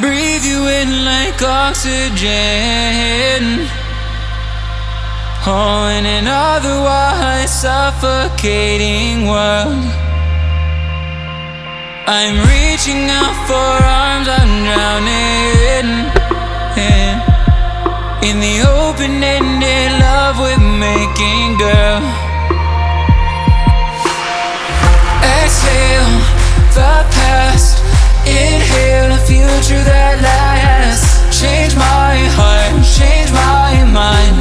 breathe you in like oxygen. Oh, in an otherwise suffocating world, I'm reaching out for arms, I'm drowning in the open-ended love we're making, girl. Exhale the past, inhale a future that lasts. Change my heart, change my mind.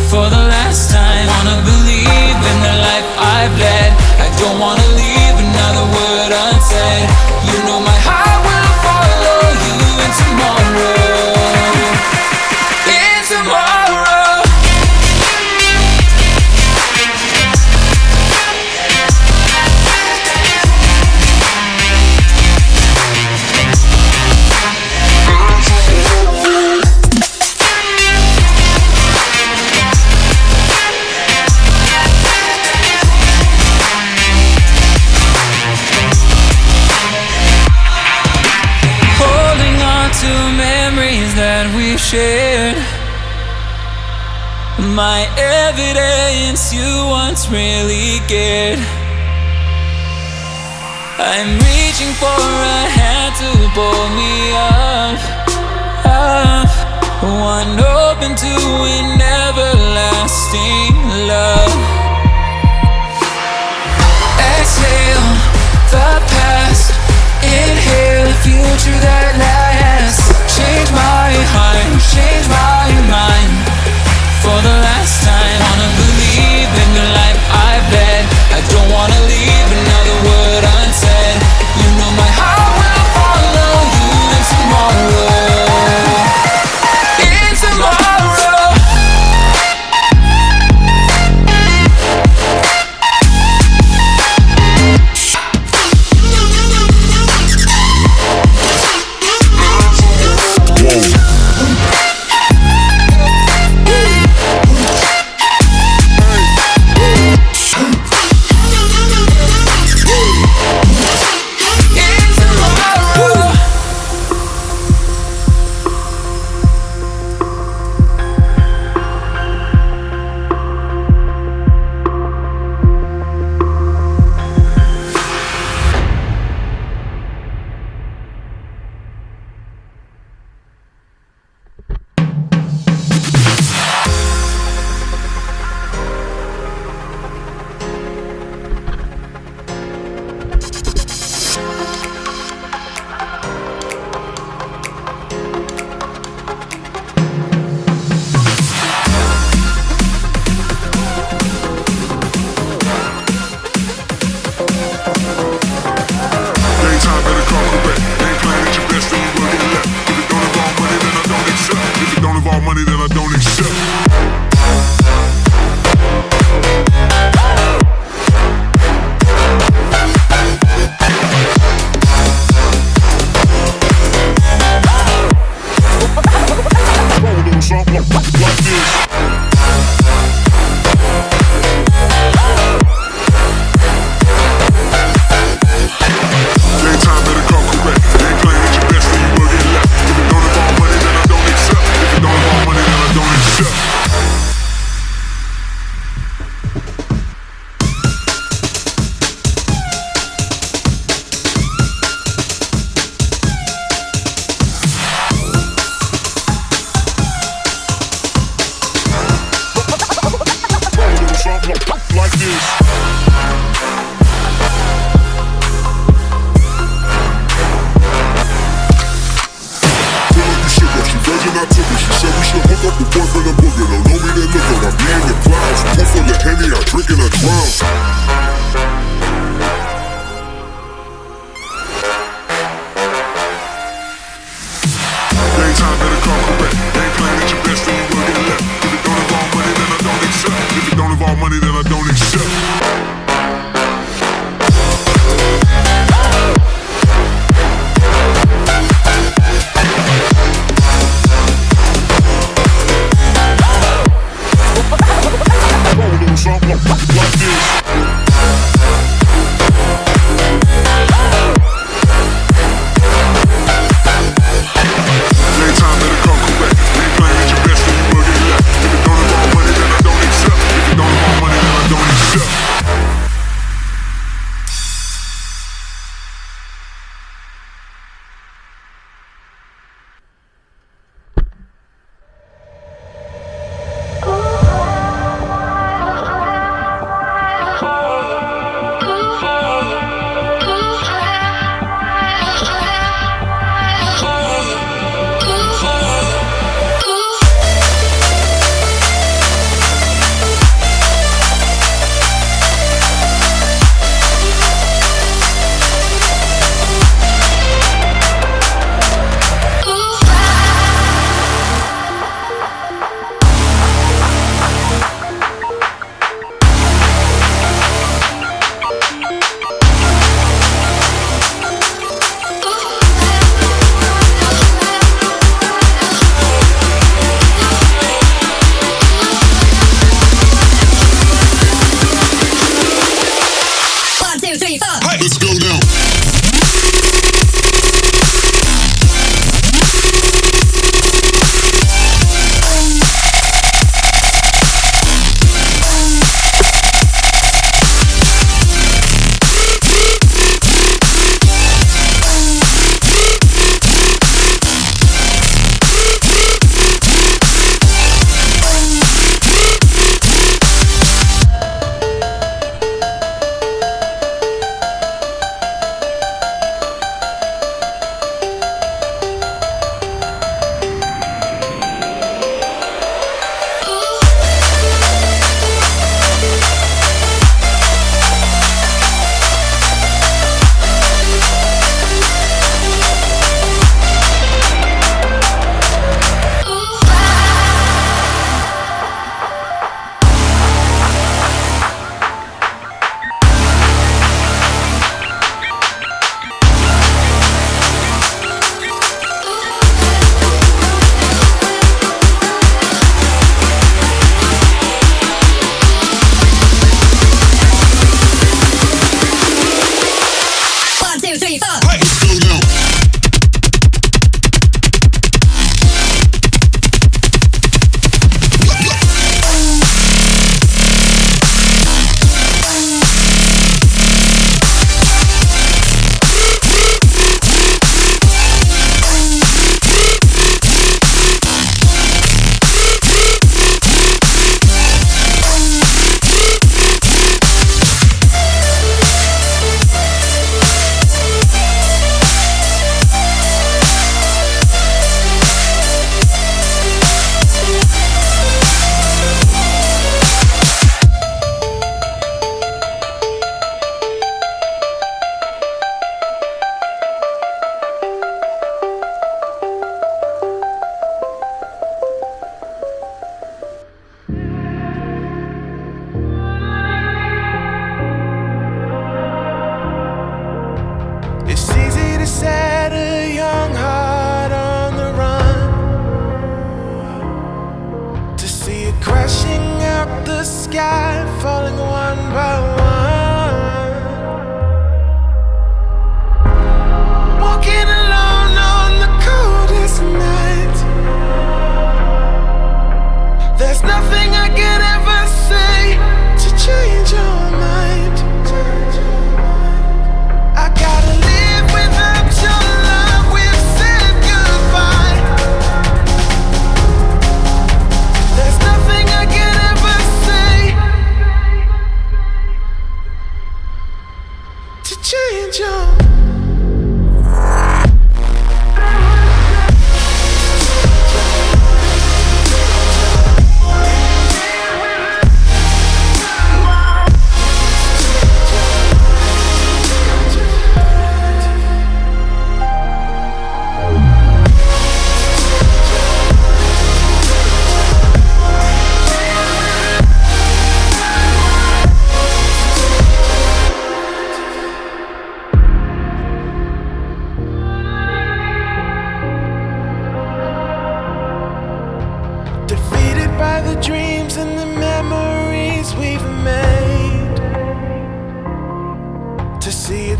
For the last time, wanna believe in the life I've led. I don't wanna leave another word unsaid. You know my heart will follow you in tomorrow. In tomorrow. Shared my evidence you once really cared. I'm reaching for a hand to pull me up, up. One open to an everlasting love. Exhale the past, inhale the future that lasts. Change my heart, change my mind. For the last time, wanna believe in the life I've led. I don't wanna leave another word unsaid. You know my heart will follow you in tomorrow. In tomorrow.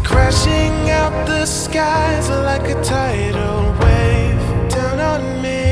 crashing out the skies like a tidal wave down on me.